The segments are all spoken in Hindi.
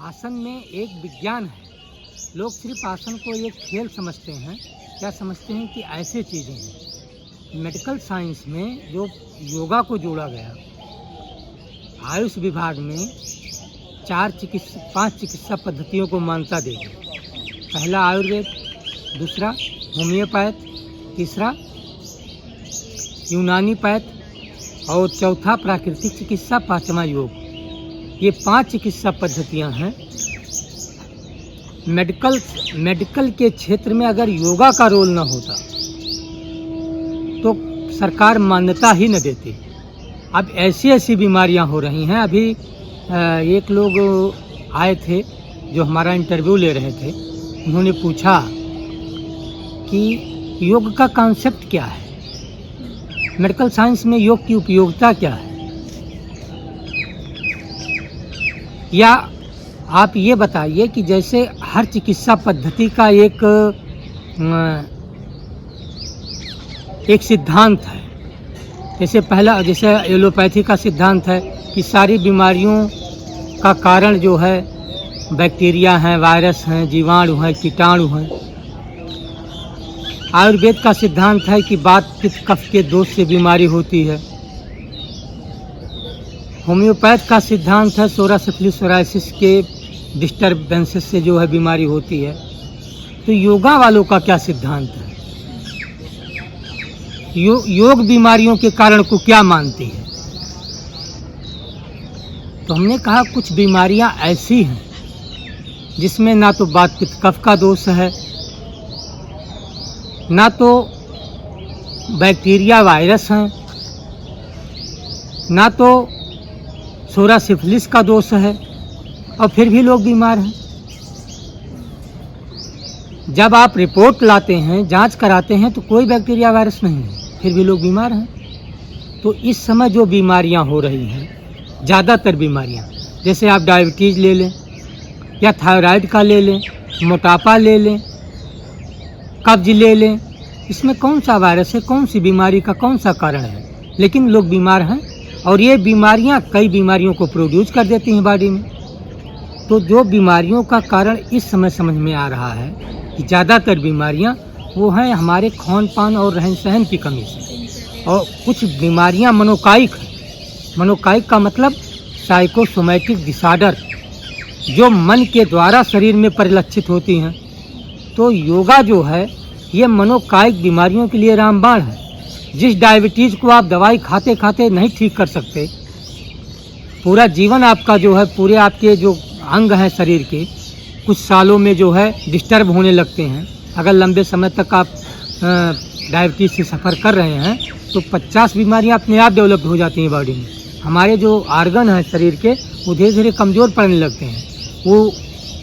आसन में एक विज्ञान है। लोग सिर्फ आसन को एक खेल समझते हैं, क्या समझते हैं कि ऐसे चीज़ें हैं। मेडिकल साइंस में जो योगा को जोड़ा गया, आयुष विभाग में 5 चिकित्सा पद्धतियों को मान्यता दी गई। पहला आयुर्वेद, दूसरा होम्योपैथ, तीसरा यूनानी पैथ और चौथा प्राकृतिक चिकित्सा, पांचवा योग। ये 5 चिकित्सा पद्धतियां हैं। मेडिकल के क्षेत्र में अगर योगा का रोल न होता तो सरकार मान्यता ही न देती। अब ऐसी बीमारियां हो रही हैं। अभी एक लोग आए थे जो हमारा इंटरव्यू ले रहे थे, उन्होंने पूछा कि योग का कॉन्सेप्ट क्या है, मेडिकल साइंस में योग की उपयोगिता क्या है, या आप ये बताइए कि जैसे हर चिकित्सा पद्धति का एक सिद्धांत है। जैसे एलोपैथी का सिद्धांत है कि सारी बीमारियों का कारण जो है बैक्टीरिया हैं, वायरस हैं, जीवाणु हैं, कीटाणु हैं। आयुर्वेद का सिद्धांत है कि वात पित्त कफ के दोष से बीमारी होती है। होम्योपैथ का सिद्धांत है सोरासिफिलिस सोराइसिस के डिस्टर्बेंसेस से जो है बीमारी होती है। तो योगा वालों का क्या सिद्धांत है? योग बीमारियों के कारण को क्या मानती है? तो हमने कहा कुछ बीमारियां ऐसी हैं जिसमें ना तो वात पित्त कफ का दोष है, ना तो बैक्टीरिया वायरस हैं, ना तो सोरासिफिलिस का दोष है, और फिर भी लोग बीमार हैं। जब आप रिपोर्ट लाते हैं, जांच कराते हैं तो कोई बैक्टीरिया वायरस नहीं है, फिर भी लोग बीमार हैं। तो इस समय जो बीमारियां हो रही हैं, ज़्यादातर बीमारियां, जैसे आप डायबिटीज़ ले लें या थायराइड का ले लें, मोटापा ले लें, कब्ज ले लें, इसमें कौन सा वायरस है, कौन सी बीमारी का कौन सा कारण है, लेकिन लोग बीमार हैं। और ये बीमारियां कई बीमारियों को प्रोड्यूस कर देती हैं बॉडी में। तो जो बीमारियों का कारण इस समय समझ में आ रहा है कि ज़्यादातर बीमारियां वो हैं हमारे खान पान और रहन सहन की कमी से, और कुछ बीमारियां मनोकायिक हैं। मनोकायिक का मतलब साइकोसोमैटिक डिसऑर्डर, जो मन के द्वारा शरीर में परिलक्षित होती हैं। तो योगा जो है ये मनोकायिक बीमारियों के लिए रामबाण है। जिस डायबिटीज़ को आप दवाई खाते खाते नहीं ठीक कर सकते, पूरा जीवन आपका जो है, पूरे आपके जो अंग हैं शरीर के, कुछ सालों में जो है डिस्टर्ब होने लगते हैं। अगर लंबे समय तक आप डायबिटीज़ से सफ़र कर रहे हैं तो 50 बीमारियां अपने आप डेवलप हो जाती हैं बॉडी में। हमारे जो आर्गन हैं शरीर के वो धीरे धीरे कमज़ोर पड़ने लगते हैं, वो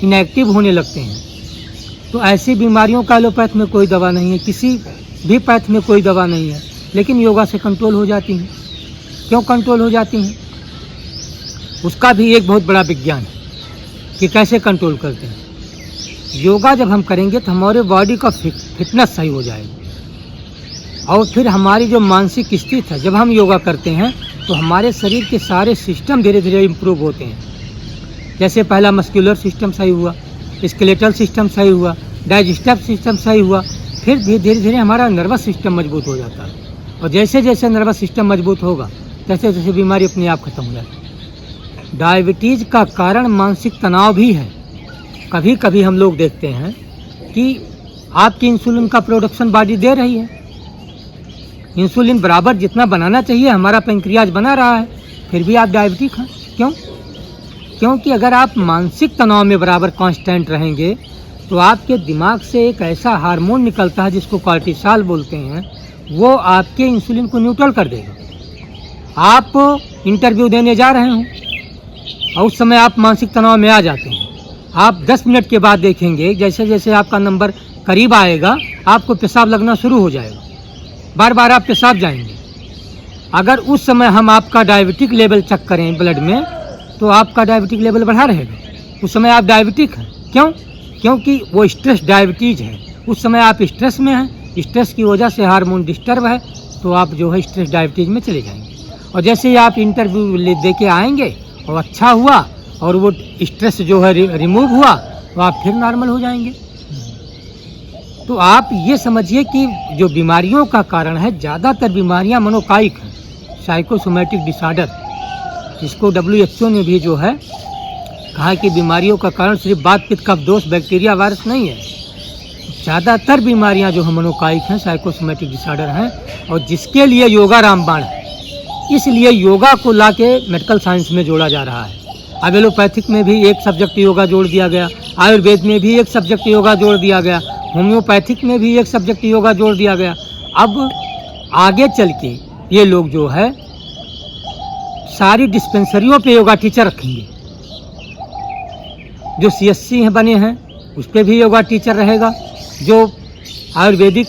इनएक्टिव होने लगते हैं। तो ऐसी बीमारियों का एलोपैथ में कोई दवा नहीं है, किसी भी पैथ में कोई दवा नहीं है, लेकिन योगा से कंट्रोल हो जाती हैं। क्यों कंट्रोल हो जाती हैं? उसका भी एक बहुत बड़ा विज्ञान है कि कैसे कंट्रोल करते हैं। योगा जब हम करेंगे तो हमारे बॉडी का फिटनेस सही हो जाएगी, और फिर हमारी जो मानसिक स्थिति है, जब हम योगा करते हैं तो हमारे शरीर के सारे सिस्टम धीरे धीरे इम्प्रूव होते हैं। जैसे पहला मस्कुलर सिस्टम सही हुआ, स्केलेटल सिस्टम सही हुआ, डाइजेस्टिव सिस्टम सही हुआ, फिर धीरे धीरे हमारा नर्वस सिस्टम मजबूत हो जाता है। और जैसे जैसे नर्वस सिस्टम मजबूत होगा तैसे तैसे बीमारी अपने आप खत्म हो जाती है। डायबिटीज़ का कारण मानसिक तनाव भी है। कभी कभी हम लोग देखते हैं कि आपकी इंसुलिन का प्रोडक्शन बॉडी दे रही है, इंसुलिन बराबर जितना बनाना चाहिए हमारा पेंक्रियाज बना रहा है, फिर भी आप डायबिटिक हैं। क्यों? क्योंकि अगर आप मानसिक तनाव में बराबर कांस्टेंट रहेंगे तो आपके दिमाग से एक ऐसा हार्मोन निकलता है जिसको कॉर्टिसोल बोलते हैं, वो आपके इंसुलिन को न्यूट्रल कर देगा। आप इंटरव्यू देने जा रहे हो और उस समय आप मानसिक तनाव में आ जाते हैं, आप 10 मिनट के बाद देखेंगे जैसे जैसे आपका नंबर करीब आएगा आपको पेशाब लगना शुरू हो जाएगा, बार बार आप पेशाब जाएंगे। अगर उस समय हम आपका डायबिटिक लेवल चेक करें ब्लड में तो आपका डायबिटिक लेवल बढ़ा रहेगा, उस समय आप डायबिटिक हैं। क्यों? क्योंकि वो स्ट्रेस डायबिटीज़ है, उस समय आप स्ट्रेस में हैं, स्ट्रेस की वजह से हार्मोन डिस्टर्ब है, तो आप जो है स्ट्रेस डायबिटीज़ में चले जाएंगे। और जैसे ही आप इंटरव्यू दे के आएंगे और अच्छा हुआ और वो स्ट्रेस जो है रिमूव हुआ तो आप फिर नॉर्मल हो जाएंगे। तो आप ये समझिए कि जो बीमारियों का कारण है, ज़्यादातर बीमारियां मनोकायिक हैं, साइकोसोमैटिक डिसऑर्डर, जिसको WHO ने भी जो है कहा कि बीमारियों का कारण सिर्फ वात पित्त कफ दोष बैक्टीरिया वायरस नहीं है। ज़्यादातर बीमारियां जो है मनोकायिक हैं, साइकोसोमैटिक डिसऑर्डर हैं, और जिसके लिए योगा रामबाण है। इसलिए योगा को लाके मेडिकल साइंस में जोड़ा जा रहा है। अब एलोपैथिक में भी एक सब्जेक्ट योगा जोड़ दिया गया, आयुर्वेद में भी एक सब्जेक्ट योगा जोड़ दिया गया, होम्योपैथिक में भी एक सब्जेक्ट योगा जोड़ दिया गया। अब आगे चल के ये लोग जो है सारी डिस्पेंसरियों पे योगा टीचर रखेंगे। जो CSC बने हैं उस पर भी योगा टीचर रहेगा, जो आयुर्वेदिक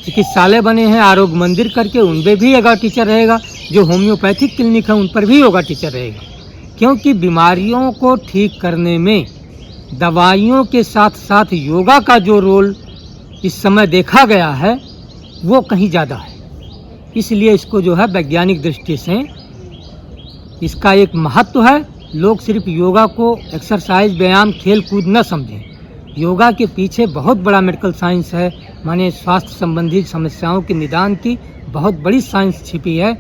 चिकित्सालय बने हैं आरोग्य मंदिर करके उन पर भी योगा टीचर रहेगा, जो होम्योपैथिक क्लिनिक है उन पर भी योगा टीचर रहेगा। क्योंकि बीमारियों को ठीक करने में दवाइयों के साथ साथ योगा का जो रोल इस समय देखा गया है वो कहीं ज़्यादा है। इसलिए इसको जो है वैज्ञानिक दृष्टि से इसका एक महत्व है। लोग सिर्फ योगा को एक्सरसाइज, व्यायाम, खेल कूद न समझें। योगा के पीछे बहुत बड़ा मेडिकल साइंस है, माने स्वास्थ्य संबंधी समस्याओं के निदान की बहुत बड़ी साइंस छिपी है।